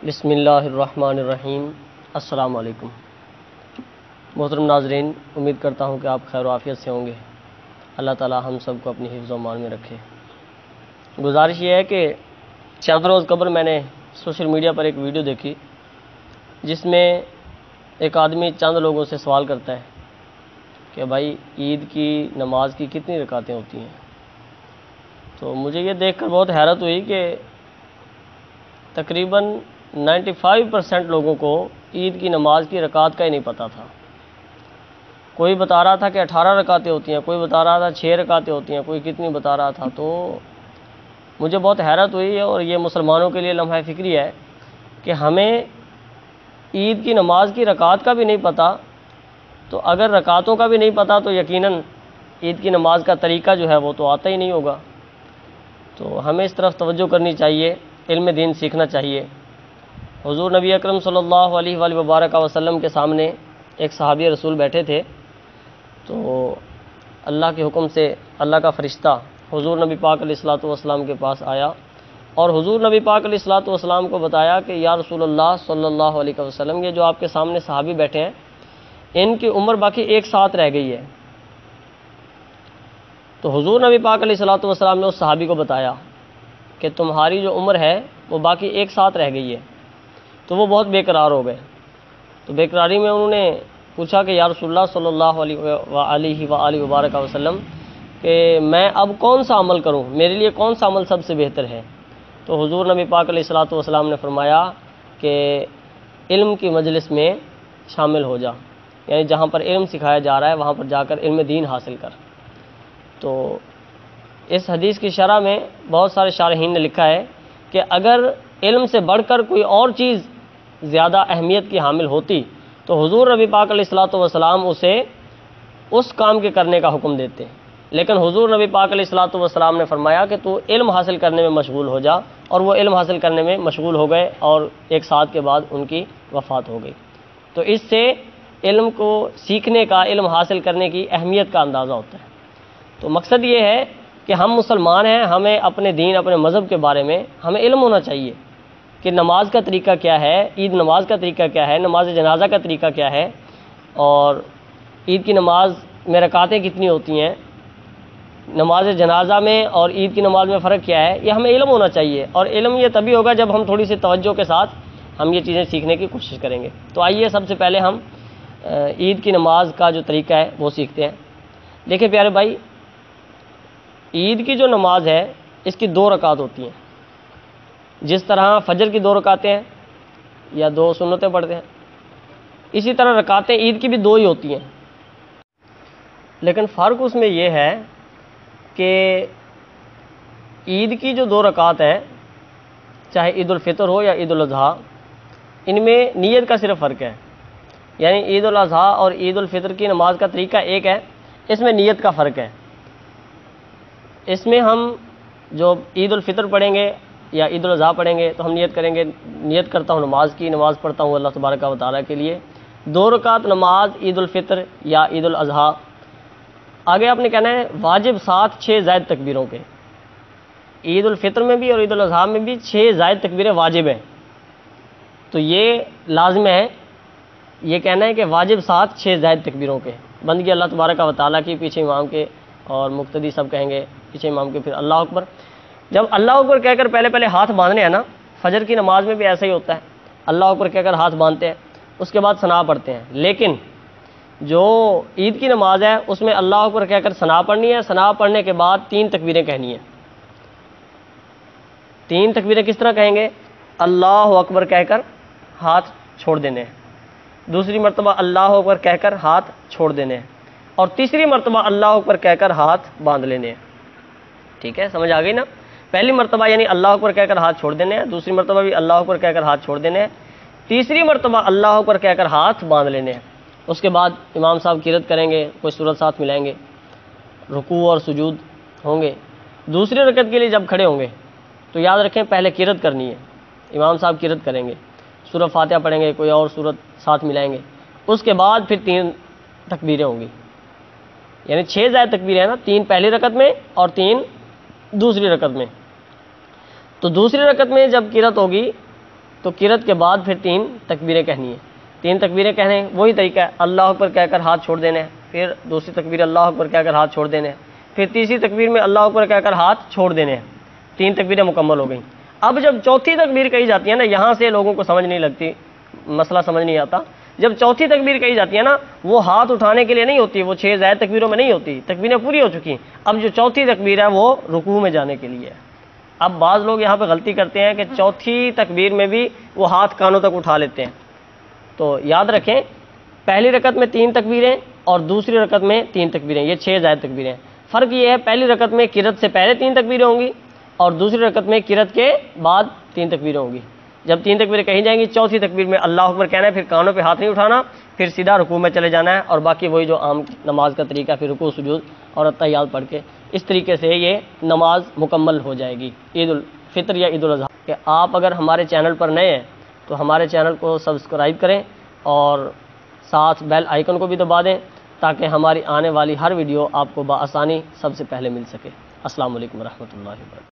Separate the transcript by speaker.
Speaker 1: بسم اللہ الرحمن الرحیم۔ السلام علیکم محترم ناظرین، امید کرتا ہوں کہ آپ خیر و عافیت سے ہوں گے۔ اللہ تعالی ہم سب کو اپنی حفظ و امان میں رکھے۔ گزارش یہ ہے کہ چند روز قبل میں نے سوشل میڈیا پر ایک ویڈیو دیکھی جس میں ایک آدمی چند لوگوں سے سوال کرتا ہے کہ بھائی عید کی نماز کی کتنی رکعتیں ہوتی ہیں۔ تو مجھے یہ دیکھ کر بہت حیرت ہوئی کہ تقریباً 95% لوگوں کو عید کی نماز کی رکعت کا ہی نہیں پتہ تھا۔ کوئی بتا رہا تھا کہ 18 رکعتیں ہوتی ہیں، کوئی بتا رہا تھا 6 رکعتیں ہوتی ہیں، کوئی کتنی بتا رہا تھا۔ تو مجھے بہت حیرت ہوئی، اور یہ مسلمانوں کے لیے لمحہ فکری ہے کہ ہمیں عید کی نماز کی رکعت کا بھی نہیں پتہ۔ تو اگر رکعتوں کا بھی نہیں پتہ تو یقیناً عید کی نماز کا طریقہ جو ہے وہ تو آتا ہی نہیں ہوگا۔ تو ہمیں اس طرف توجہ کرنی چاہیے، علم دین سیکھنا چاہیے۔ حضور نبی اکرم صلی اللہ علیہ وآلہ وبارک وسلم کے سامنے ایک صحابی رسول بیٹھے تھے، تو اللہ کے حکم سے اللہ کا فرشتہ حضور نبی پاک علیہ الصلوۃ والسلام کے پاس آیا اور حضور نبی پاک علیہ الصلوۃ والسلام کو بتایا کہ یا رسول اللہ صلی اللہ علیہ وسلم، یہ جو آپ کے سامنے صحابی بیٹھے ہیں ان کی عمر باقی ایک ساتھ رہ گئی ہے۔ تو حضور نبی پاک علیہ الصلوۃ والسلام نے اس صحابی کو بتایا کہ تمہاری جو عمر ہے وہ باقی ایک ساتھ رہ گئی ہے۔ تو وہ بہت بے قرار ہو گئے۔ تو بے قراری میں انہوں نے پوچھا کہ یا رسول اللہ صلی اللہ علیہ وآلہ وبارک وسلم کہ میں اب کون سا عمل کروں، میرے لیے کون سا عمل سب سے بہتر ہے۔ تو حضور نبی پاک علیہ الصلوۃ والسلام نے فرمایا کہ علم کی مجلس میں شامل ہو جا، یعنی جہاں پر علم سکھایا جا رہا ہے وہاں پر جا کر علم دین حاصل کر۔ تو اس حدیث کی شرح میں بہت سارے شارحین نے لکھا ہے کہ اگر علم سے بڑھ کر کوئی اور چیز زیادہ اہمیت کی حامل ہوتی تو حضور نبی پاک علیہ الصلوۃ والسلام اسے اس کام کے کرنے کا حکم دیتے، لیکن حضور نبی پاک علیہ الصلوۃ والسلام نے فرمایا کہ تو علم حاصل کرنے میں مشغول ہو جا، اور وہ علم حاصل کرنے میں مشغول ہو گئے اور ایک ساتھ کے بعد ان کی وفات ہو گئی۔ تو اس سے علم کو سیکھنے کا، علم حاصل کرنے کی اہمیت کا اندازہ ہوتا ہے۔ تو مقصد یہ ہے کہ ہم مسلمان ہیں، ہمیں اپنے دین، اپنے مذہب کے بارے میں ہمیں علم ہونا چاہیے کہ نماز کا طریقہ کیا ہے، عید نماز کا طریقہ کیا ہے، نماز جنازہ کا طریقہ کیا ہے، اور عید کی نماز میں رکعتیں کتنی ہوتی ہیں، نماز جنازہ میں اور عید کی نماز میں فرق کیا ہے، یہ ہمیں علم ہونا چاہیے۔ اور علم یہ تبھی ہوگا جب ہم تھوڑی سی توجہ کے ساتھ ہم یہ چیزیں سیکھنے کی کوشش کریں گے۔ تو آئیے سب سے پہلے ہم عید کی نماز کا جو طریقہ ہے وہ سیکھتے ہیں۔ دیکھیں پیارے بھائی، عید کی جو نماز ہے اس کی 2 رکعت ہوتی ہیں۔ جس طرح فجر کی 2 رکعتیں ہیں یا 2 سنتیں پڑھتے ہیں، اسی طرح رکعتیں عید کی بھی 2 ہی ہوتی ہیں، لیکن فرق اس میں یہ ہے کہ عید کی جو 2 رکعت ہیں، چاہے عید الفطر ہو یا عید الاضحیٰ، ان میں نیت کا صرف فرق ہے۔ یعنی عید الاضحیٰ اور عید الفطر کی نماز کا طریقہ ایک ہے، اس میں نیت کا فرق ہے۔ اس میں ہم جو عید الفطر پڑھیں گے یا عید الاضحیٰ پڑھیں گے تو ہم نیت کریں گے، نیت کرتا ہوں نماز کی، نماز پڑھتا ہوں اللہ تبارک و تعالیٰ کے لیے۔ 2 رکعت نماز عید الفطر یا عید الاضحیٰ، آگے آپ نے کہنا ہے واجب 7 6 زائد تکبیروں کے۔ عید الفطر میں بھی اور عید الاضحیٰ میں بھی 6 زائد تکبیریں واجب ہیں۔ تو یہ لازم ہے، یہ کہنا ہے کہ واجب 7 6 زائد تکبیروں کے، بندگی اللہ تبارک و تعالیٰ کی، پیچھے امام کے اور مقتدی سب کہیں گے پیچھے امام کے، پھر اللہ اکبر۔ جب اللہ اکبر کہہ کر پہلے ہاتھ باندھنے ہیں نا، فجر کی نماز میں بھی ایسا ہی ہوتا ہے، اللہ اکبر کہہ کر ہاتھ باندھتے ہیں، اس کے بعد ثنا پڑھتے ہیں۔ لیکن جو عید کی نماز ہے اس میں اللہ اکبر کہہ کر ثنا پڑھنی ہے، ثنا پڑھنے کے بعد 3 تکبیریں کہنی ہیں۔ 3 تکبیریں کس طرح کہیں گے؟ اللہ اکبر کہہ کر ہاتھ چھوڑ دینے ہیں، دوسری مرتبہ اللہ اکبر کہہ کر ہاتھ چھوڑ دینے ہیں، اور تیسری مرتبہ اللہ اکبر کہہ کر ہاتھ باندھ لینے ہیں۔ ٹھیک ہے، سمجھ آ گئی نا؟ پہلی مرتبہ یعنی اللہ اکبر کہہ کر ہاتھ چھوڑ دینے ہیں، دوسری مرتبہ بھی اللہ اکبر کہہ کر ہاتھ چھوڑ دینے ہیں، تیسری مرتبہ اللہ اکبر کہہ کر ہاتھ باندھ لینے ہیں۔ اس کے بعد امام صاحب قرات کریں گے، کوئی سورت ساتھ ملائیں گے، رکوع اور سجود ہوں گے۔ دوسری رکعت کے لیے جب کھڑے ہوں گے تو یاد رکھیں پہلے قرات کرنی ہے، امام صاحب قرات کریں گے، سورۃ فاتحہ پڑھیں گے، کوئی اور سورت ساتھ ملائیں گے، اس کے بعد پھر 3 تکبیریں ہوں گی، یعنی 6 زائد تکبیریں ہیں نا، 3 پہلی رکعت میں اور 3 دوسری رکعت میں۔ تو دوسری رکعت میں جب قرات ہوگی تو قرت کے بعد پھر 3 تکبیریں کہنی ہیں. 3 تکبیریں کہنے وہی طریقہ ہے, اللہ اکبر کہہ کر ہاتھ چھوڑ دینے ہیں, پھر دوسری تکبیر اللہ اکبر کہہ کر ہاتھ چھوڑ دینے ہیں, پھر تیسری تکبیر میں اللہ اکبر کہہ کر ہاتھ چھوڑ دینے ہیں. 3 تکبیریں مکمل ہو گئیں. اب جب چوتھی تکبیر کہی جاتی ہے نا, یہاں سے لوگوں کو سمجھ نہیں لگتی, مسئلہ سمجھ نہیں آتا. جب چوتھی تکبیر کہی جاتی ہے نا, وہ ہاتھ اٹھانے کے لیے نہیں ہوتی, وہ 6 زائد تکبیروں میں نہیں ہوتی, تکبیریں پوری ہو چکی ہیں. اب جو چوتھی تکبیر ہے وہ رکوع میں جانے کے لیے ہے. اب بعض لوگ یہاں پہ غلطی کرتے ہیں کہ چوتھی تکبیر میں بھی وہ ہاتھ کانوں تک اٹھا لیتے ہیں. تو یاد رکھیں, پہلی رکعت میں 3 تکبیریں اور دوسری رکعت میں 3 تکبیریں, یہ 6 زائد تکبیریں. فرق یہ ہے, پہلی رکعت میں قرت سے پہلے 3 تکبیریں ہوں گی اور دوسری رکعت میں قرت کے بعد 3 تکبیریں ہوں گی. جب 3 تکبیریں کہی جائیں گی, چوتھی تکبیر میں اللہ اکبر کہنا ہے, پھر کانوں پہ ہاتھ نہیں اٹھانا, پھر سیدھا رکوع میں چلے جانا ہے, اور باقی وہی جو عام نماز کا طریقہ ہے, پھر رکوع سجود اور اتحیات پڑھ کے اس طریقے سے یہ نماز مکمل ہو جائے گی عید الفطر یا عید الاضحیٰ. کہ آپ اگر ہمارے چینل پر نئے ہیں تو ہمارے چینل کو سبسکرائب کریں اور ساتھ بیل آئیکن کو بھی دبا دیں تاکہ ہماری آنے والی ہر ویڈیو آپ کو بآسانی سب سے پہلے مل سکے. السلام علیکم ورحمۃ اللہ وبرکاتہ.